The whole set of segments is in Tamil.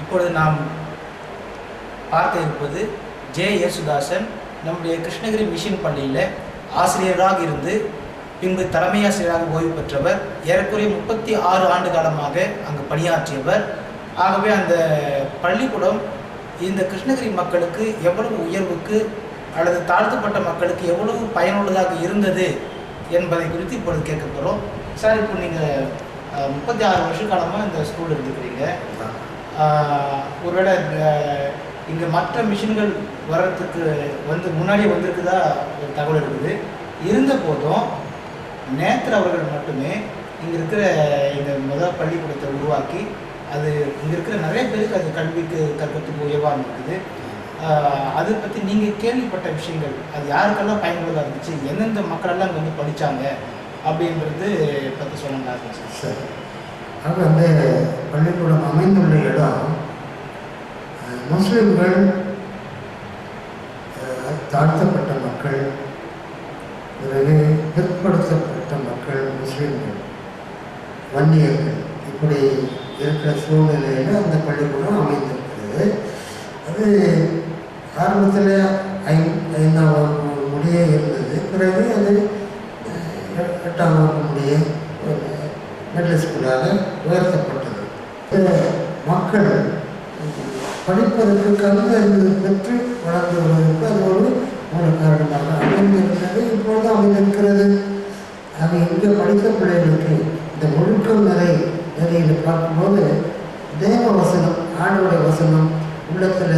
இப்பொழுது நாம் பார்க்க இருப்பது ஜே யேசுதாசன். நம்முடைய கிருஷ்ணகிரி மிஷன் பள்ளியில் ஆசிரியராக இருந்து பின்பு தலைமை ஆசிரியராக ஓய்வு பெற்றவர். ஏறக்குறைய 36 ஆண்டு காலமாக அங்கு பணியாற்றியவர். ஆகவே அந்த பள்ளிக்கூடம் இந்த கிருஷ்ணகிரி மக்களுக்கு எவ்வளவு உயர்வுக்கு அல்லது தாழ்த்தப்பட்ட மக்களுக்கு எவ்வளவு பயனுள்ளதாக இருந்தது என்பதை குறித்து இப்பொழுது கேட்க போகிறோம். சார், இப்போ நீங்கள் 36 வருஷ காலமாக இந்த ஸ்கூலில் இருந்துக்கிறீங்க. ஒருவேளை இங்கே மற்ற மிஷின்கள் வர்றதுக்கு முன்னாடியே வந்திருக்குதா ஒரு தகவல் இருக்குது. இருந்த போதும் நேத்தர் அவர்கள் மட்டுமே இங்கே இருக்கிற இந்த முதல் பள்ளிக்கூடத்தை உருவாக்கி அது இங்கே இருக்கிற நிறைய பேருக்கு அது கல்விக்கு கற்கிறதுக்கு உயர்வாக இருக்குது. அதை பற்றி நீங்கள் கேள்விப்பட்ட விஷயங்கள், அது யாருக்கெல்லாம் பயனுள்ளதாக இருந்துச்சு, எந்தெந்த மக்களெல்லாம் அங்கே வந்து படித்தாங்க அப்படின்றது பற்றி சொல்லுங்களா சார்? சரி, அது அந்த பள்ளிக்கூடம் அமைந்துள்ள இடம் முஸ்லிம்கள், தாழ்த்தப்பட்ட மக்கள், பிறகு பிற்படுத்தப்பட்ட மக்கள், முஸ்லிம்கள், வன்னியர்கள், இப்படி இருக்கிற சூழ்நிலையில் அந்த பள்ளிக்கூடம் அமைந்திருக்கிறது. அது ஆரம்பத்தில் 5ஆம் வகுப்பு முடிய இருந்தது. பிறகு அது 8ஆம் வகுப்பு முடிய மிடில் ஸ்கூலாக உயர்த்தப்பட்டது. மக்கள் படிப்பதற்கு கல்வி அறிவு பெற்று வளர்ந்து வருவதற்கு அது ஒரு மூல காரணமாக அமைந்திருந்தது. இப்பொழுது அமைந்திருக்கிறது. அது இங்கே படித்த பிள்ளைகளுக்கு இந்த ஒழுக்கம் நிறையில் பார்க்கும்போது தேவ வசனம், ஆண்டோடைய வசனம், உள்ளத்தில்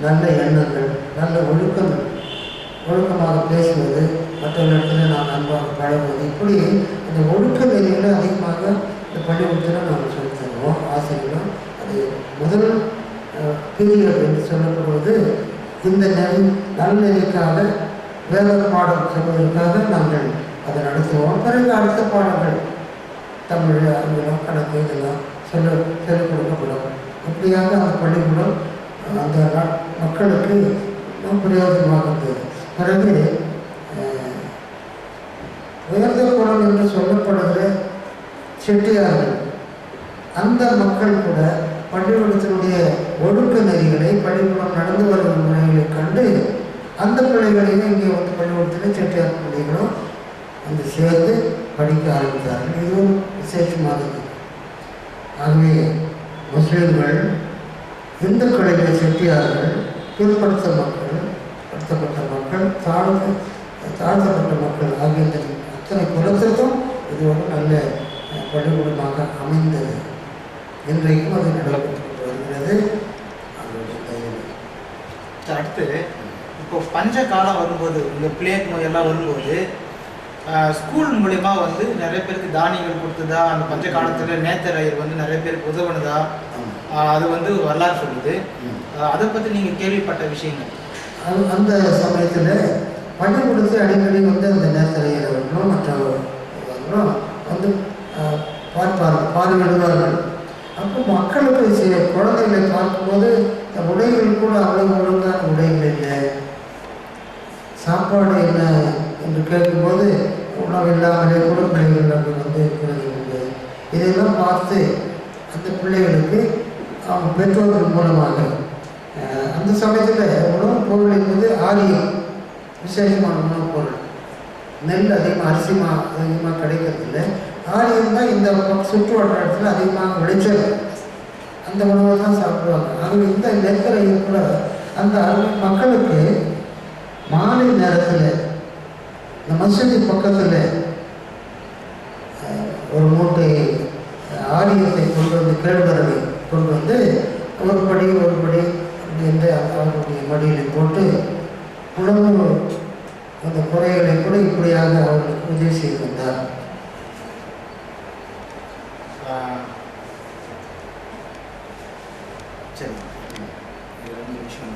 நல்ல எண்ணங்கள், நல்ல ஒழுக்கமாக பேசுவது, மற்றவர்களிடத்தில் நாம் அன்பாக பழகுவது, இப்படி அந்த ஒழுக்க நெறியில் அதிகமாக இந்த பள்ளிக்கூடத்தில் நாம் சொல்லித் தருவோம். ஆசிரியர்களும் அது முதல் பீரியட் என்று சொல்லப்படுவது இந்த நல்நெறிக்காக வேத பாடம் சொல்வதற்காக நாங்கள் அதை நடத்துவோம். பிறகு அடுத்த பாடங்கள் தமிழ், ஆங்கிலம், கணக்கு இதெல்லாம் சொல்லிக் கொடுக்கப்படும். இப்படியாக அந்த பள்ளிக்கூடம் அந்த மக்களுக்கு பிரயோஜனமாக இருந்தது. பிறகு உயர்ந்த குலம் என்று சொல்லப்படுகிற செட்டியார்கள், அந்த மக்கள் கூட பள்ளிக்கூடத்தினுடைய ஒழுக்க நெறிகளை, பள்ளிக்கூடம் நடந்து வருகிற முறைகளை கண்டு அந்த பிள்ளைகளையும் இங்கே வந்து பள்ளிக்கூடத்தில் செட்டியார் பிள்ளைகளும் வந்து சேர்ந்து படிக்க ஆரம்பித்தார்கள். இதுவும் விசேஷமானது. ஆகவே முஸ்லிம்கள், இந்துக்களில் செட்டியார்கள், பிற்படுத்தப்பட்ட மக்கள், தாழ்த்தப்பட்ட மக்கள் ஆகிய அத்தனை குலத்திற்கும் இது ஒரு நல்ல பள்ளிக்கூடமாக அமைந்தது. இன்றைக்கும் அது நடைபெற்று வருகிறது. அடுத்து இப்போ பஞ்ச காலம் வரும்போது, இந்த பிளேக் நோயெல்லாம் வரும்போது ஸ்கூல் மூலயமா நிறைய பேருக்கு தானியங்கள் கொடுத்ததா, அந்த பஞ்ச காலத்தில் நேத்தர் ஐயர் நிறைய பேருக்கு உதவுனதா, அது வரலாறு சொல்லுது. அதை பற்றி நீங்கள் கேள்விப்பட்ட விஷயங்கள்? அந்த சமயத்தில் பள்ளிக்கூடத்தை அடிக்கடி அந்த நேத்தர் ஐயர் அவர்களும் மற்றவர்களும் பார்வையிடுவார்கள். அப்போ மக்களுக்கு சில குழந்தைகளை பார்க்கும்போது உடைகள் கூட அவ்வளவு ஒழுங்கான உடைகள் இல்லை, சாப்பாடு என்ன என்று கேட்கும்போது உணவு இல்லாமலே கூட பிள்ளைகள் அங்கே இருக்கிறது உண்டு. இதெல்லாம் பார்த்து அந்த பிள்ளைகளுக்கு அவங்க பெற்றோர்கள் மூலமாக அந்த சமயத்தில் உணவுப் பொருள் என்பது ஆரியம், விசேஷமான உணவுப் பொருள். நெல் அதிகமாக, அரிசி அதிகமாக கிடைக்கிறதில்லை. ஆரியம் தான் இந்த சுற்று வட்டாரத்தில் அதிகமாக விளைச்சல். அந்த உணவை தான் சாப்பிடுவாங்க. ஆகவே இந்த நெற்கரை கூட அந்த மக்களுக்கு மாலை நேரத்தில் இந்த மசூதி பக்கத்தில் ஒரு மூட்டை ஆரியத்தை கொண்டு வந்து, கேழ்வரகை கொண்டு வந்து ஒரு படி என்று அவருடைய மடியில் போட்டு உணவு அந்த குறைகளை கூட இப்படியாக அவர்களுக்கு உதவி செய்து வந்தார். சரி, 2 நிமிஷம்.